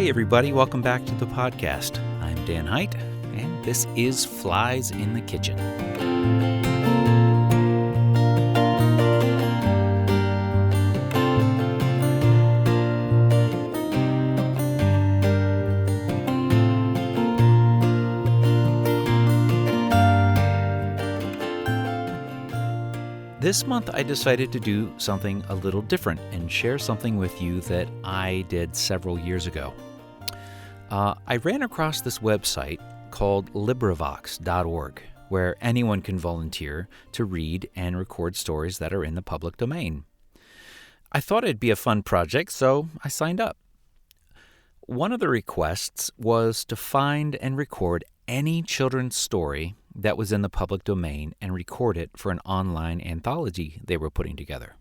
Hey everybody, welcome back to the podcast. I'm Dan Height, and this is Flies in the Kitchen. This month I decided to do something a little different and share something with you that I did several years ago. I ran across this website called LibriVox.org, where anyone can volunteer to read and record stories that are in the public domain. I thought it'd be a fun project, so I signed up. One of the requests was to find and record any children's story that was in the public domain and record it for an online anthology they were putting together.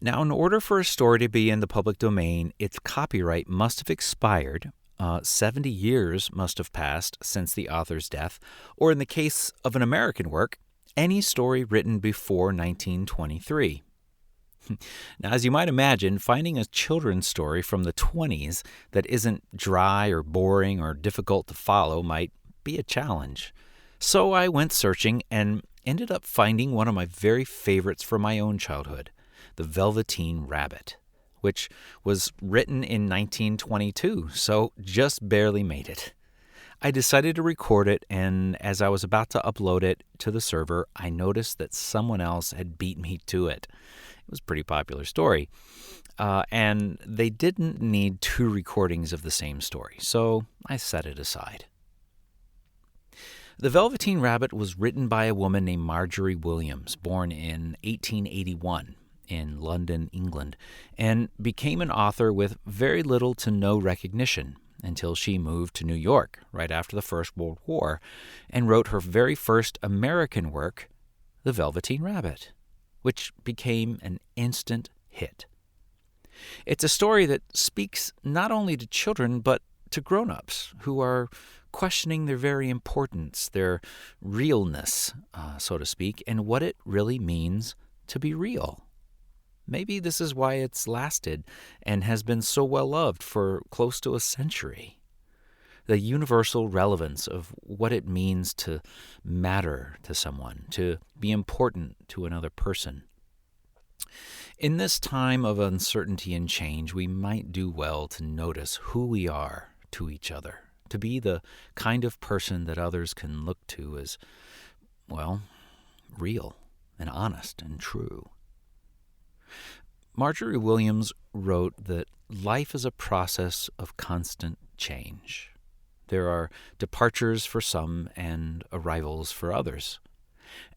Now, in order for a story to be in the public domain, its copyright must have expired, 70 years must have passed since the author's death, or in the case of an American work, any story written before 1923. Now, as you might imagine, finding a children's story from the 20s that isn't dry or boring or difficult to follow might be a challenge. So I went searching and ended up finding one of my very favorites from my own childhood, The Velveteen Rabbit, which was written in 1922, so just barely made it. I decided to record it, and as I was about to upload it to the server, I noticed that someone else had beat me to it. It was a pretty popular story, and they didn't need two recordings of the same story, so I set it aside. The Velveteen Rabbit was written by a woman named Marjorie Williams, born in 1881 in London, England, and became an author with very little to no recognition until she moved to New York right after the First World War and wrote her very first American work, The Velveteen Rabbit, which became an instant hit. It's a story that speaks not only to children, but to grown-ups who are questioning their very importance, their realness, so to speak, and what it really means to be real. Maybe this is why it's lasted and has been so well loved for close to a century. The universal relevance of what it means to matter to someone, to be important to another person. In this time of uncertainty and change, we might do well to notice who we are to each other, to be the kind of person that others can look to as, well, real and honest and true. Marjorie Williams wrote that life is a process of constant change. There are departures for some and arrivals for others,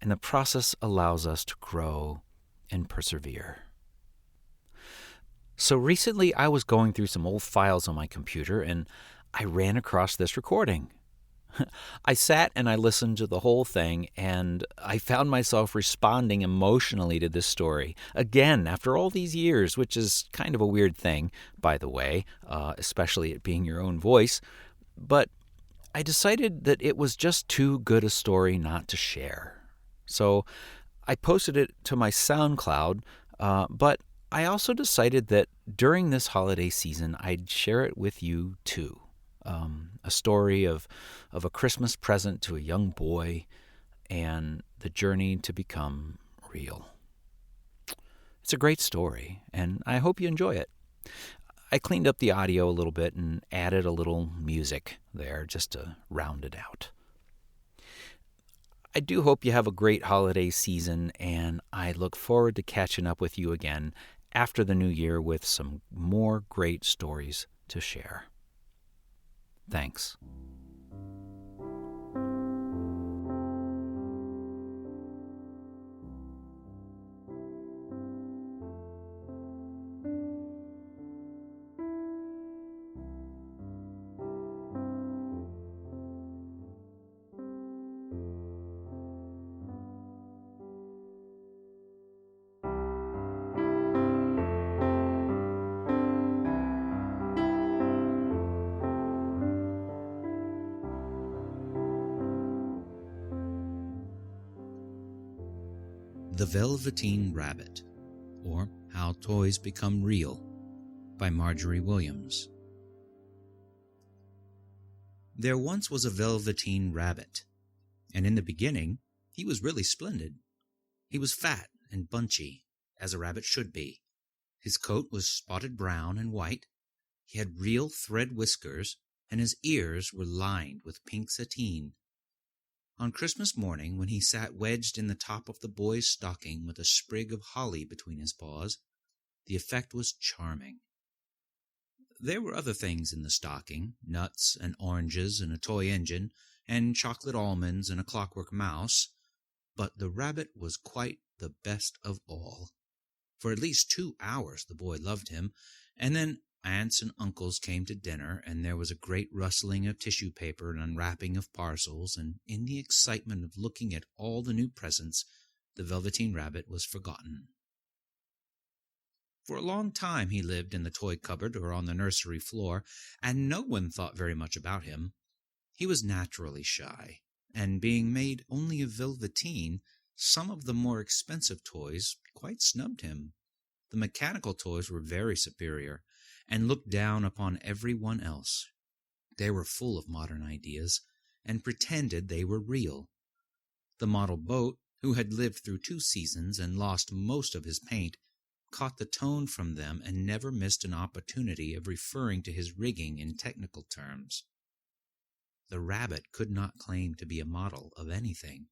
and the process allows us to grow and persevere. So recently I was going through some old files on my computer and I ran across this recording. I sat and I listened to the whole thing, and I found myself responding emotionally to this story, again, after all these years, which is kind of a weird thing, by the way, especially it being your own voice. But I decided that it was just too good a story not to share. So I posted it to my SoundCloud, but I also decided that during this holiday season, I'd share it with you too. A story of a Christmas present to a young boy and the journey to become real. It's a great story, and I hope you enjoy it. I cleaned up the audio a little bit and added a little music there just to round it out. I do hope you have a great holiday season, and I look forward to catching up with you again after the new year with some more great stories to share. Thanks. The Velveteen Rabbit, or How Toys Become Real, by Marjorie Williams. There once was a Velveteen rabbit, and in the beginning he was really splendid. He was fat and bunchy, as a rabbit should be. His coat was spotted brown and white. He had real thread whiskers, and his ears were lined with pink sateen. On Christmas morning, when he sat wedged in the top of the boy's stocking with a sprig of holly between his paws, the effect was charming. There were other things in the stocking, nuts and oranges and a toy engine, and chocolate almonds and a clockwork mouse, but the rabbit was quite the best of all. For at least 2 hours the boy loved him, and then aunts and uncles came to dinner, and there was a great rustling of tissue paper and unwrapping of parcels, and in the excitement of looking at all the new presents, the Velveteen Rabbit was forgotten. For a long time he lived in the toy cupboard or on the nursery floor, and no one thought very much about him. He was naturally shy, and being made only of velveteen, some of the more expensive toys quite snubbed him. The mechanical toys were very superior, and looked down upon every one else. They were full of modern ideas, and pretended they were real. The model boat, who had lived through 2 seasons and lost most of his paint, caught the tone from them and never missed an opportunity of referring to his rigging in technical terms. The rabbit could not claim to be a model of anything,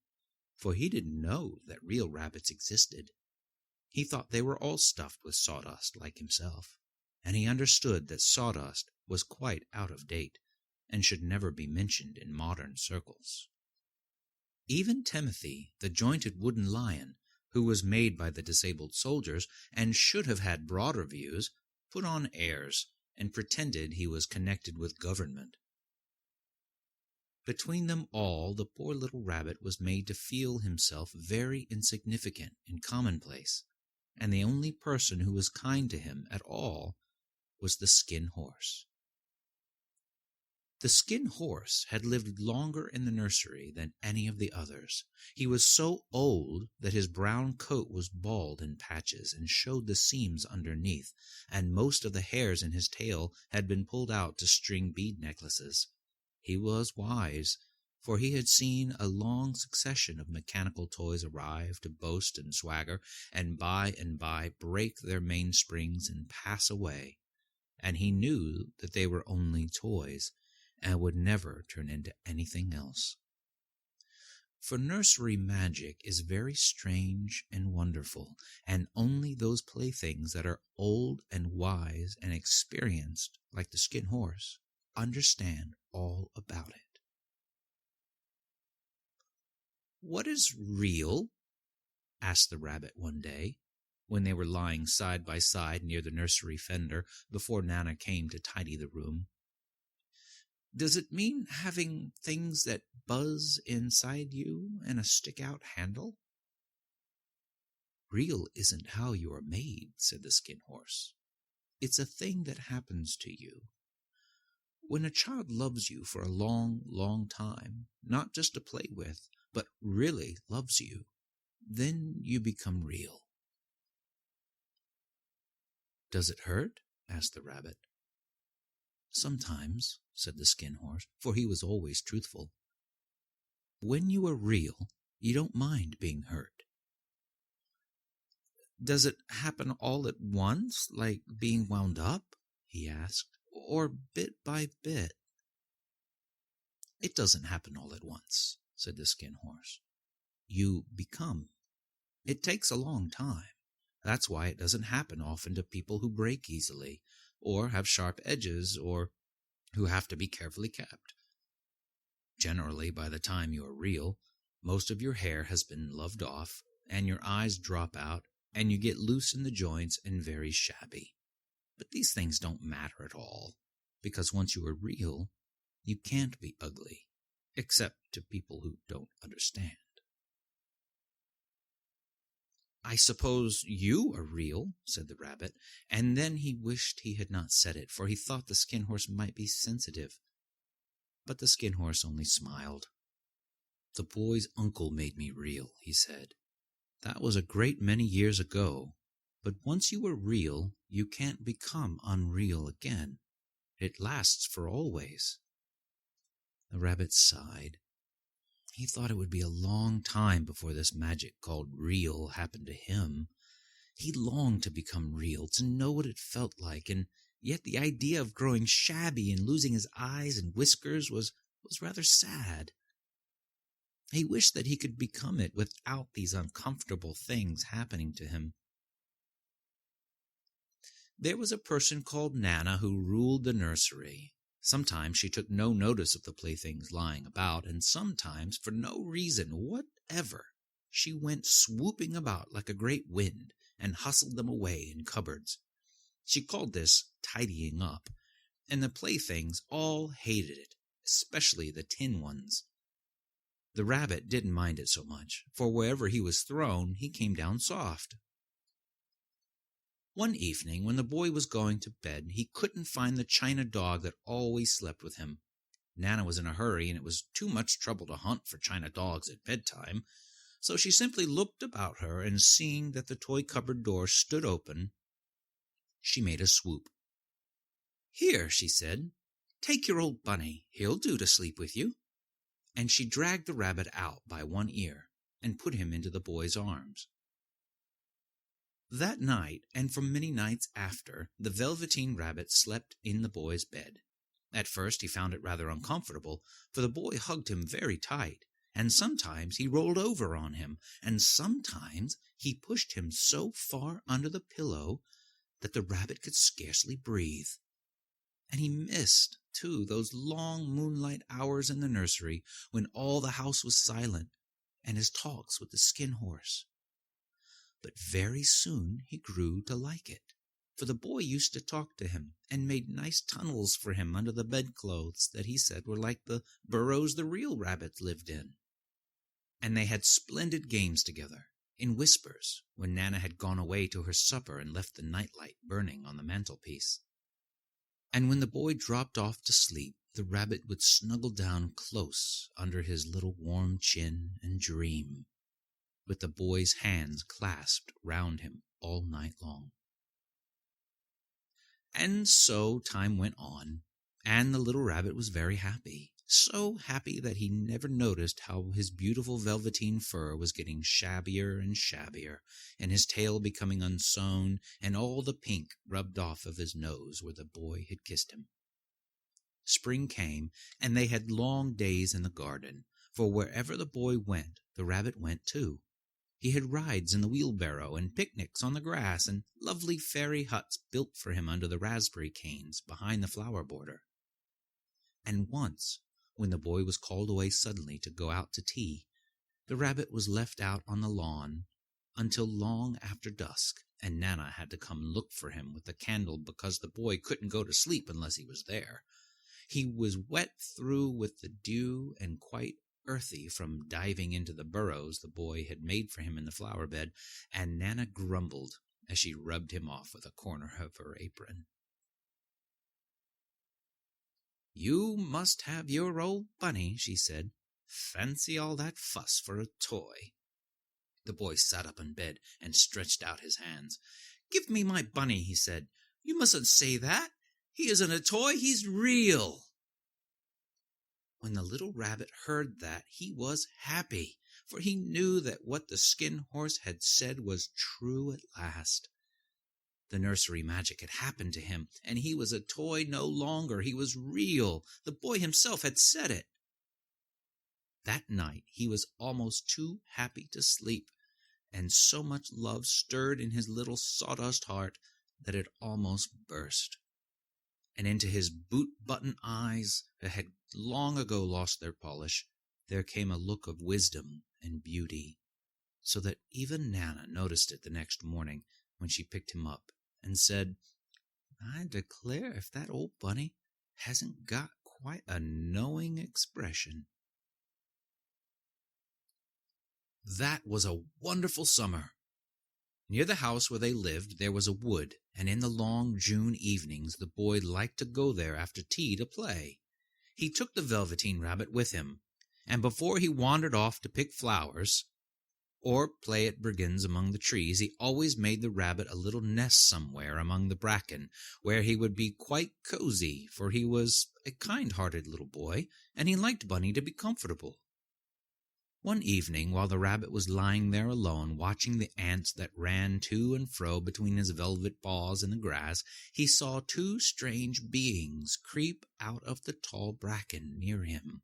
for he didn't know that real rabbits existed. He thought they were all stuffed with sawdust like himself, and he understood that sawdust was quite out of date and should never be mentioned in modern circles. Even Timothy, the jointed wooden lion, who was made by the disabled soldiers and should have had broader views, put on airs and pretended he was connected with government. Between them all, the poor little rabbit was made to feel himself very insignificant and commonplace, and the only person who was kind to him at all was the Skin Horse. The Skin Horse had lived longer in the nursery than any of the others. He was so old that his brown coat was bald in patches and showed the seams underneath, and most of the hairs in his tail had been pulled out to string bead necklaces. He was wise, for he had seen a long succession of mechanical toys arrive to boast and swagger, and by break their mainsprings and pass away, and he knew that they were only toys, and would never turn into anything else. For nursery magic is very strange and wonderful, and only those playthings that are old and wise and experienced, like the Skin Horse, understand all about it. "What is real?" asked the rabbit one day, when they were lying side by side near the nursery fender before Nana came to tidy the room. "Does it mean having things that buzz inside you and a stick-out handle?" "Real isn't how you are made," said the Skin Horse. "It's a thing that happens to you. When a child loves you for a long, long time, not just to play with, but really loves you, then you become real." "Does it hurt?" asked the rabbit. "Sometimes," said the Skin Horse, for he was always truthful. "When you are real, you don't mind being hurt." "Does it happen all at once, like being wound up?" he asked, "or bit by bit?" "It doesn't happen all at once," said the Skin Horse. "You become. It takes a long time. That's why it doesn't happen often to people who break easily, or have sharp edges, or who have to be carefully kept. Generally, by the time you are real, most of your hair has been loved off, and your eyes drop out, and you get loose in the joints and very shabby. But these things don't matter at all, because once you are real, you can't be ugly, except to people who don't understand." "I suppose you are real," said the rabbit, and then he wished he had not said it, for he thought the Skin Horse might be sensitive. But the Skin Horse only smiled. "The boy's uncle made me real," he said. "That was a great many years ago, but once you are real, you can't become unreal again. It lasts for always." The rabbit sighed. He thought it would be a long time before this magic called real happened to him. He longed to become real, to know what it felt like, and yet the idea of growing shabby and losing his eyes and whiskers was rather sad. He wished that he could become it without these uncomfortable things happening to him. There was a person called Nana who ruled the nursery. Sometimes she took no notice of the playthings lying about, and sometimes, for no reason whatever, she went swooping about like a great wind and hustled them away in cupboards. She called this tidying up, and the playthings all hated it, especially the tin ones. The rabbit didn't mind it so much, for wherever he was thrown, he came down soft. One evening, when the boy was going to bed, he couldn't find the china dog that always slept with him. Nana was in a hurry, and it was too much trouble to hunt for china dogs at bedtime, so she simply looked about her, and seeing that the toy cupboard door stood open, she made a swoop. "Here," she said, "take your old bunny. He'll do to sleep with you." And she dragged the rabbit out by one ear and put him into the boy's arms. That night, and for many nights after, the Velveteen Rabbit slept in the boy's bed. At first he found it rather uncomfortable, for the boy hugged him very tight, and sometimes he rolled over on him, and sometimes he pushed him so far under the pillow that the rabbit could scarcely breathe. And he missed, too, those long moonlight hours in the nursery when all the house was silent, and his talks with the skin horse. But very soon he grew to like it, for the boy used to talk to him and made nice tunnels for him under the bedclothes that he said were like the burrows the real rabbits lived in. And they had splendid games together, in whispers, when Nana had gone away to her supper and left the nightlight burning on the mantelpiece. And when the boy dropped off to sleep, the rabbit would snuggle down close under his little warm chin and dream, with the boy's hands clasped round him all night long. And so time went on, and the little rabbit was very happy, so happy that he never noticed how his beautiful velveteen fur was getting shabbier and shabbier, and his tail becoming unsewn, and all the pink rubbed off of his nose where the boy had kissed him. Spring came, and they had long days in the garden, for wherever the boy went, the rabbit went too. He had rides in the wheelbarrow, and picnics on the grass, and lovely fairy huts built for him under the raspberry canes behind the flower border. And once, when the boy was called away suddenly to go out to tea, the rabbit was left out on the lawn until long after dusk, and Nana had to come look for him with a candle because the boy couldn't go to sleep unless he was there. He was wet through with the dew and quite earthy from diving into the burrows the boy had made for him in the flower bed, and Nana grumbled as she rubbed him off with a corner of her apron. "You must have your old bunny," she said. "Fancy all that fuss for a toy." The boy sat up in bed and stretched out his hands. "Give me my bunny," he said. "You mustn't say that. He isn't a toy, he's real." When the little rabbit heard that, he was happy, for he knew that what the skin horse had said was true at last. The nursery magic had happened to him, and he was a toy no longer. He was real. The boy himself had said it. That night he was almost too happy to sleep, and so much love stirred in his little sawdust heart that it almost burst. And into his boot-button eyes, that had long ago lost their polish, there came a look of wisdom and beauty, so that even Nana noticed it the next morning when she picked him up and said, "I declare if that old bunny hasn't got quite a knowing expression." That was a wonderful summer. Near the house where they lived there was a wood, and in the long June evenings the boy liked to go there after tea to play. He took the Velveteen Rabbit with him, and before he wandered off to pick flowers, or play at brigands among the trees, he always made the rabbit a little nest somewhere among the bracken, where he would be quite cozy, for he was a kind-hearted little boy, and he liked Bunny to be comfortable. One evening, while the rabbit was lying there alone, watching the ants that ran to and fro between his velvet paws in the grass, he saw two strange beings creep out of the tall bracken near him.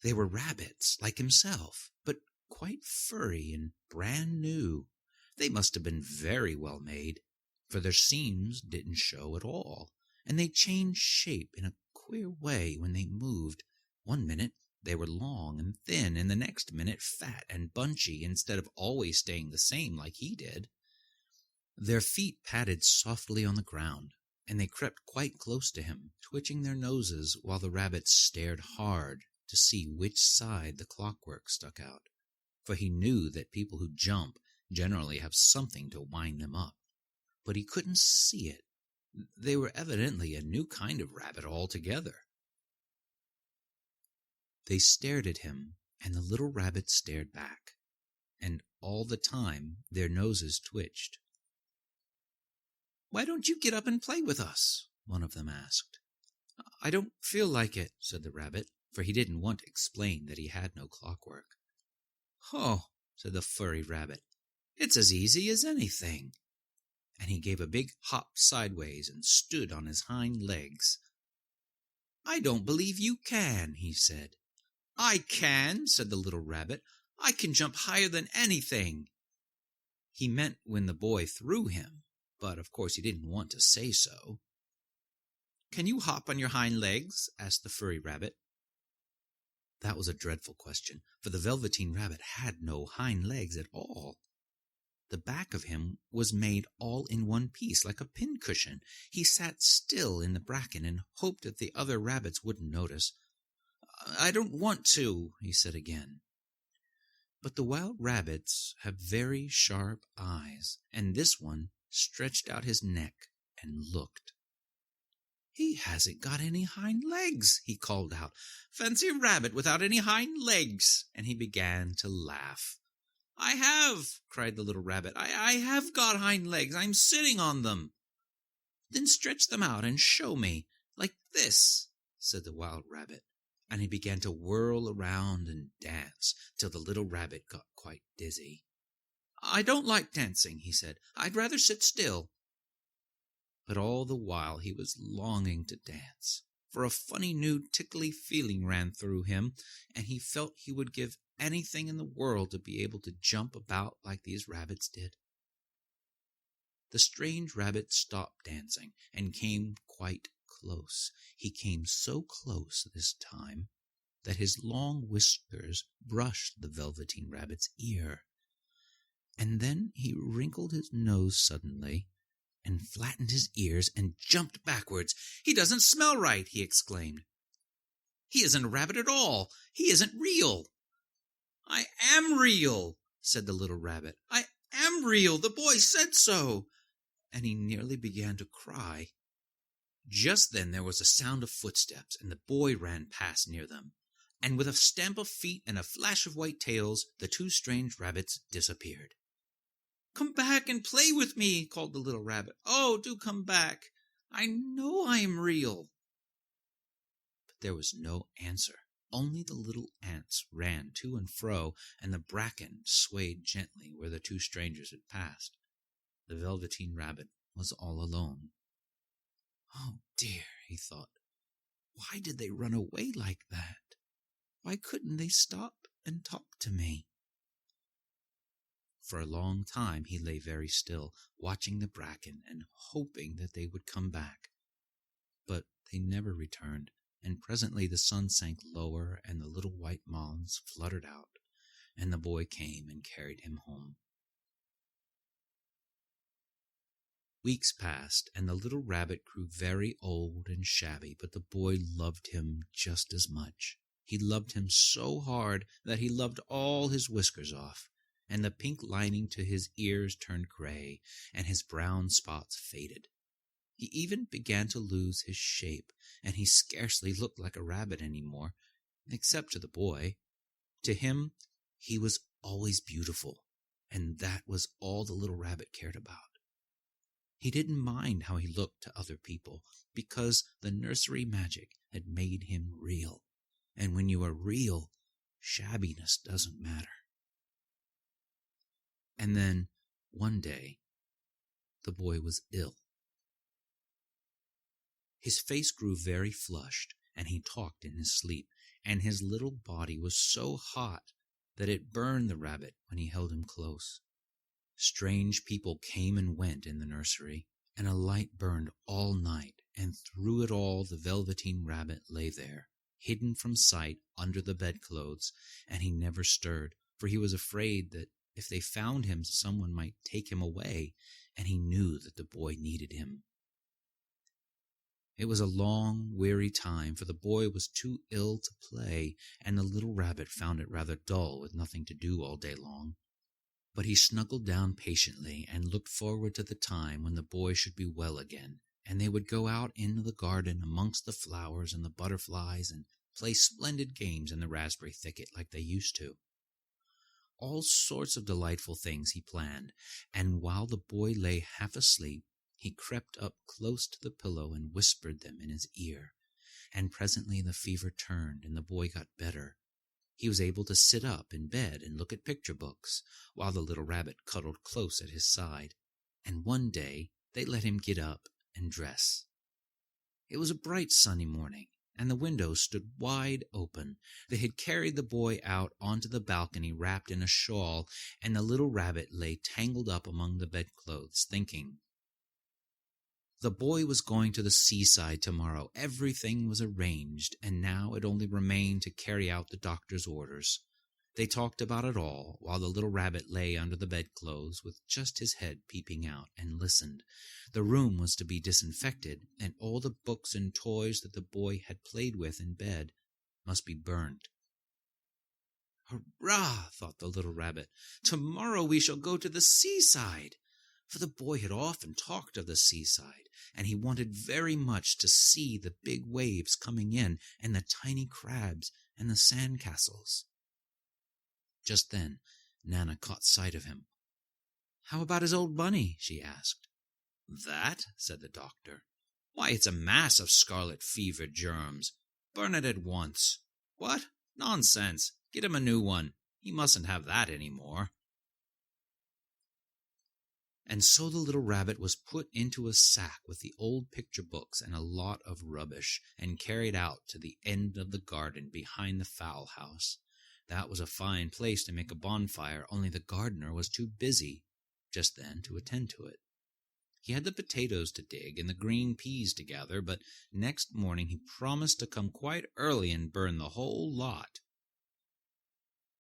They were rabbits, like himself, but quite furry and brand new. They must have been very well made, for their seams didn't show at all, and they changed shape in a queer way when they moved. One minute they were long and thin, and the next minute fat and bunchy, instead of always staying the same like he did. Their feet padded softly on the ground, and they crept quite close to him, twitching their noses while the rabbit stared hard to see which side the clockwork stuck out, for he knew that people who jump generally have something to wind them up. But he couldn't see it. They were evidently a new kind of rabbit altogether. They stared at him, and the little rabbit stared back, and all the time their noses twitched. "Why don't you get up and play with us?" one of them asked. "I don't feel like it," said the rabbit, for he didn't want to explain that he had no clockwork. "Oh," said the furry rabbit, "it's as easy as anything." And he gave a big hop sideways and stood on his hind legs. "I don't believe you can," he said. "I can," said the little rabbit. "I can jump higher than anything." He meant when the boy threw him, but of course he didn't want to say so. "Can you hop on your hind legs?" asked the furry rabbit. That was a dreadful question, for the Velveteen rabbit had no hind legs at all. The back of him was made all in one piece, like a pincushion. He sat still in the bracken and hoped that the other rabbits wouldn't notice. "I don't want to," he said again. But the wild rabbits have very sharp eyes, and this one stretched out his neck and looked. "He hasn't got any hind legs," he called out. "Fancy a rabbit without any hind legs!" And he began to laugh. "I have!" cried the little rabbit. I have got hind legs. I'm sitting on them." "Then stretch them out and show me, like this," said the wild rabbit. And he began to whirl around and dance till the little rabbit got quite dizzy. "I don't like dancing," he said. "I'd rather sit still." But all the while he was longing to dance, for a funny new tickly feeling ran through him, and he felt he would give anything in the world to be able to jump about like these rabbits did. The strange rabbit stopped dancing and came quite close. He came so close this time that his long whiskers brushed the Velveteen rabbit's ear. And then he wrinkled his nose suddenly and flattened his ears and jumped backwards. "He doesn't smell right," he exclaimed. "He isn't a rabbit at all. He isn't real." "I am real," said the little rabbit. "I am real. The boy said so." And he nearly began to cry. Just then there was a sound of footsteps, and the boy ran past near them. And with a stamp of feet and a flash of white tails, the two strange rabbits disappeared. "Come back and play with me," called the little rabbit. "Oh, do come back. I know I am real." But there was no answer. Only the little ants ran to and fro, and the bracken swayed gently where the two strangers had passed. The Velveteen rabbit was all alone. "Oh dear," he thought. "Why did they run away like that? Why couldn't they stop and talk to me?" For a long time he lay very still, watching the bracken and hoping that they would come back. But they never returned, and presently the sun sank lower and the little white moths fluttered out, and the boy came and carried him home. Weeks passed, and the little rabbit grew very old and shabby, but the boy loved him just as much. He loved him so hard that he loved all his whiskers off, and the pink lining to his ears turned gray, and his brown spots faded. He even began to lose his shape, and he scarcely looked like a rabbit any more, except to the boy. To him, he was always beautiful, and that was all the little rabbit cared about. He didn't mind how he looked to other people, because the nursery magic had made him real. And when you are real, shabbiness doesn't matter. And then, one day, the boy was ill. His face grew very flushed, and he talked in his sleep, and his little body was so hot that it burned the rabbit when he held him close. Strange people came and went in the nursery, and a light burned all night, and through it all the Velveteen rabbit lay there, hidden from sight under the bedclothes, and he never stirred, for he was afraid that if they found him someone might take him away, and he knew that the boy needed him. It was a long, weary time, for the boy was too ill to play, and the little rabbit found it rather dull with nothing to do all day long. But he snuggled down patiently and looked forward to the time when the boy should be well again, and they would go out into the garden amongst the flowers and the butterflies and play splendid games in the raspberry thicket like they used to. All sorts of delightful things he planned, and while the boy lay half asleep, he crept up close to the pillow and whispered them in his ear, and presently the fever turned and the boy got better. He was able to sit up in bed and look at picture books, while the little rabbit cuddled close at his side, and one day they let him get up and dress. It was a bright sunny morning, and the windows stood wide open. They had carried the boy out onto the balcony wrapped in a shawl, and the little rabbit lay tangled up among the bedclothes, thinking. The boy was going to the seaside tomorrow. Everything was arranged, and now it only remained to carry out the doctor's orders. They talked about it all, while the little rabbit lay under the bedclothes with just his head peeping out, and listened. The room was to be disinfected, and all the books and toys that the boy had played with in bed must be burned. "Hurrah!" thought the little rabbit. "Tomorrow we shall go to the seaside!" For the boy had often talked of the seaside, and he wanted very much to see the big waves coming in, and the tiny crabs, and the sand castles. Just then Nana caught sight of him. "How about his old bunny?" she asked. "That?" said the doctor. "Why, it's a mass of scarlet fever germs. Burn it at once." "What? Nonsense! Get him a new one. He mustn't have that any more." And so the little rabbit was put into a sack with the old picture books and a lot of rubbish, and carried out to the end of the garden behind the fowl house. That was a fine place to make a bonfire, only the gardener was too busy just then to attend to it. He had the potatoes to dig and the green peas to gather, but next morning he promised to come quite early and burn the whole lot.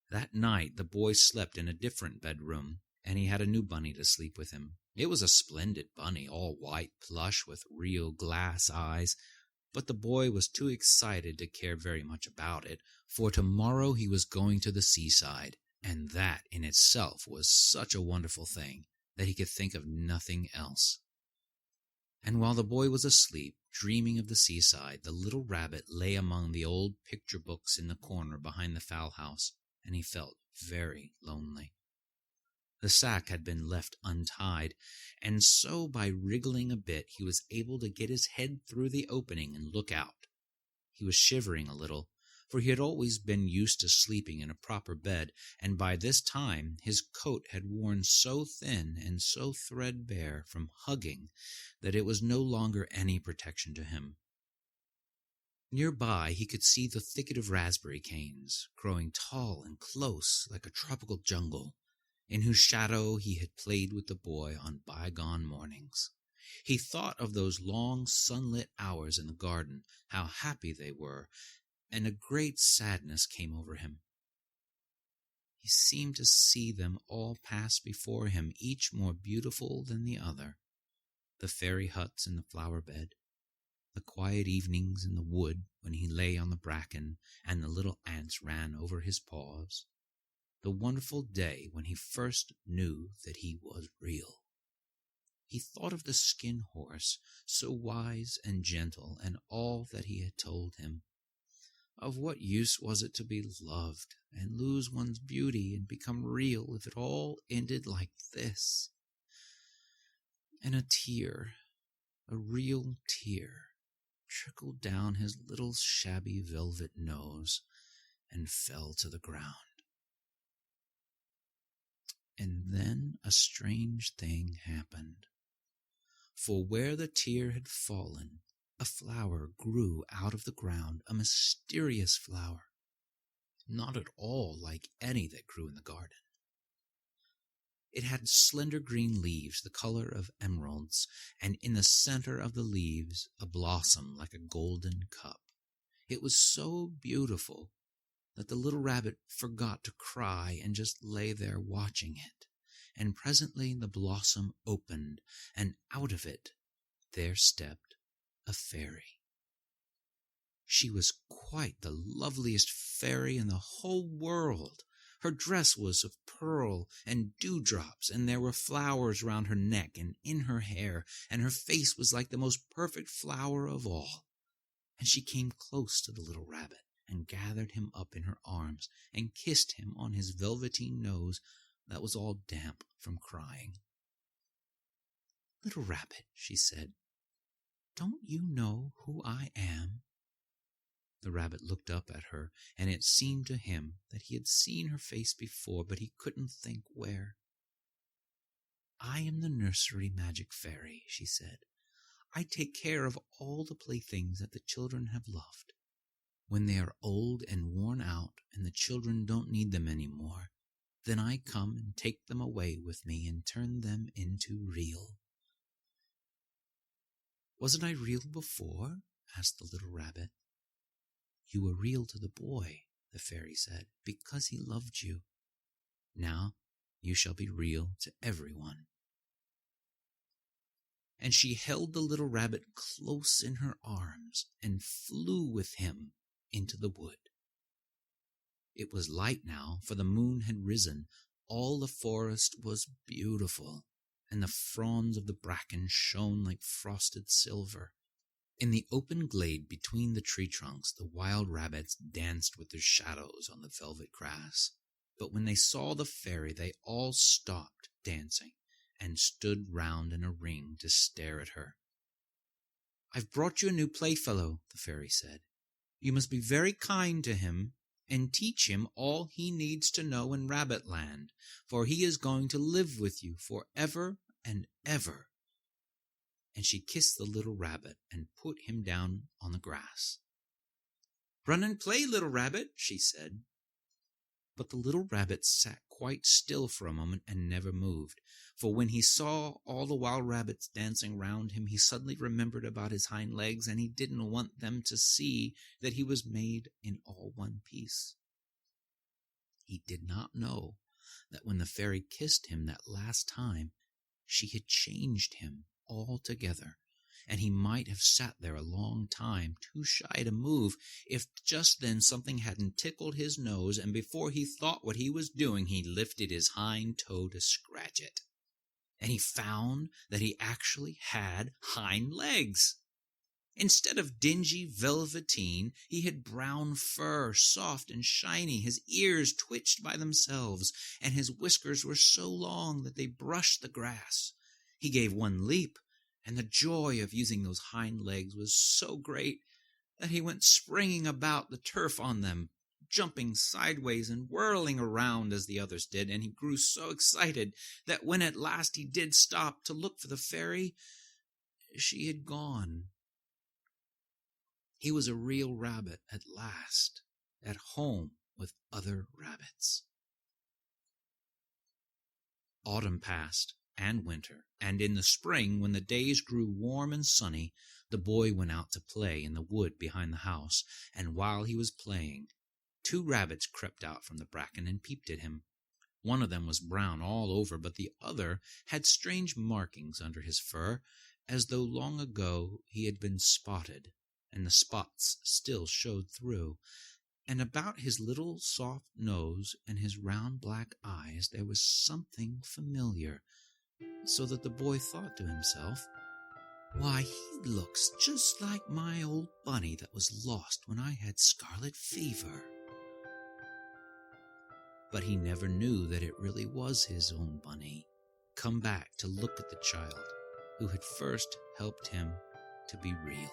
That night the boy slept in a different bedroom, and he had a new bunny to sleep with him. It was a splendid bunny, all white plush with real glass eyes, but the boy was too excited to care very much about it, for tomorrow he was going to the seaside, and that in itself was such a wonderful thing that he could think of nothing else. And while the boy was asleep, dreaming of the seaside, the little rabbit lay among the old picture books in the corner behind the fowl house, and he felt very lonely. The sack had been left untied, and so by wriggling a bit he was able to get his head through the opening and look out. He was shivering a little, for he had always been used to sleeping in a proper bed, and by this time his coat had worn so thin and so threadbare from hugging that it was no longer any protection to him. Nearby he could see the thicket of raspberry canes, growing tall and close like a tropical jungle, in whose shadow he had played with the boy on bygone mornings. He thought of those long sunlit hours in the garden, how happy they were, and a great sadness came over him. He seemed to see them all pass before him, each more beautiful than the other. The fairy huts in the flower bed, the quiet evenings in the wood when he lay on the bracken and the little ants ran over his paws, the wonderful day when he first knew that he was real. He thought of the skin horse, so wise and gentle, and all that he had told him. Of what use was it to be loved and lose one's beauty and become real if it all ended like this? And a tear, a real tear, trickled down his little shabby velvet nose and fell to the ground. And then a strange thing happened. For where the tear had fallen, a flower grew out of the ground, a mysterious flower, not at all like any that grew in the garden. It had slender green leaves the color of emeralds, and in the center of the leaves a blossom like a golden cup. It was so beautiful that the little rabbit forgot to cry and just lay there watching it. And presently the blossom opened, and out of it there stepped a fairy. She was quite the loveliest fairy in the whole world. Her dress was of pearl and dewdrops, and there were flowers round her neck and in her hair, and her face was like the most perfect flower of all. And she came close to the little rabbit and gathered him up in her arms and kissed him on his velveteen nose that was all damp from crying. "Little rabbit," she said, "don't you know who I am?" The rabbit looked up at her, and it seemed to him that he had seen her face before, but he couldn't think where. "I am the nursery magic fairy," she said. "I take care of all the playthings that the children have loved. When they are old and worn out and the children don't need them any more, then I come and take them away with me and turn them into real." "Wasn't I real before?" asked the little rabbit. "You were real to the boy," the fairy said, "because he loved you. Now you shall be real to everyone." And she held the little rabbit close in her arms and flew with him into the wood. It was light now, for the moon had risen. All the forest was beautiful, and the fronds of the bracken shone like frosted silver. In the open glade between the tree trunks, the wild rabbits danced with their shadows on the velvet grass. But when they saw the fairy, they all stopped dancing and stood round in a ring to stare at her. "I've brought you a new playfellow," the fairy said. "You must be very kind to him and teach him all he needs to know in Rabbitland, for he is going to live with you for ever and ever." And she kissed the little rabbit and put him down on the grass. "Run and play, little rabbit," she said. But the little rabbit sat quite still for a moment and never moved, for when he saw all the wild rabbits dancing round him, he suddenly remembered about his hind legs, and he didn't want them to see that he was made in all one piece. He did not know that when the fairy kissed him that last time, she had changed him altogether, and he might have sat there a long time, too shy to move, if just then something hadn't tickled his nose, and before he thought what he was doing, he lifted his hind toe to scratch it, and he found that he actually had hind legs. Instead of dingy velveteen, he had brown fur, soft and shiny. His ears twitched by themselves, and his whiskers were so long that they brushed the grass. He gave one leap, and the joy of using those hind legs was so great that he went springing about the turf on them, jumping sideways and whirling around as the others did, and he grew so excited that when at last he did stop to look for the fairy, she had gone. He was a real rabbit at last, at home with other rabbits. Autumn passed, and winter, and in the spring, when the days grew warm and sunny, the boy went out to play in the wood behind the house, and while he was playing, 2 rabbits crept out from the bracken and peeped at him. One of them was brown all over, but the other had strange markings under his fur, as though long ago he had been spotted, and the spots still showed through. And about his little soft nose and his round black eyes there was something familiar, so that the boy thought to himself, Why, he looks just like my old bunny that was lost when I had scarlet fever." But he never knew that it really was his own bunny, come back to look at the child who had first helped him to be real.